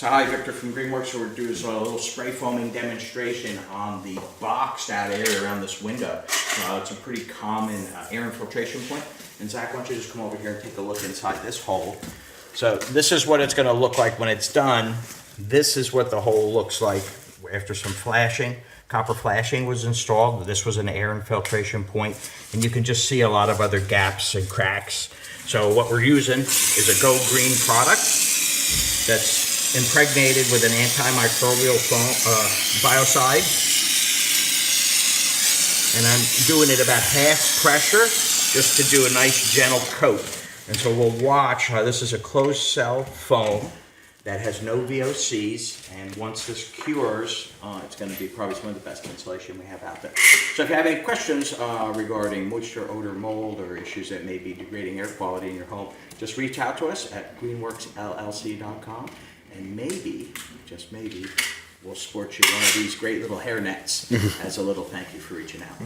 So hi, Victor from GreenWorks. So we're doing a little spray foaming demonstration on the boxed out area around this window. It's a pretty common air infiltration point. And Zach, why don't you just come over here and take a look inside this hole. So this is what it's going to look like when it's done. This is what the hole looks like after some flashing. Copper flashing was installed. This was an air infiltration point, and you can just see a lot of other gaps and cracks. So what we're using is a Go Green product that's impregnated with an antimicrobial biocide. And I'm doing it about half pressure just to do a nice gentle coat. And so we'll watch how this is a closed cell foam that has no VOCs, and once this cures, it's going to be probably some of the best insulation we have out there. So if you have any questions regarding moisture, odor, mold, or issues that may be degrading air quality in your home, just reach out to us at greenworksllc.com, and maybe, just maybe, we'll sport you one of these great little hair nets as a little thank you for reaching out.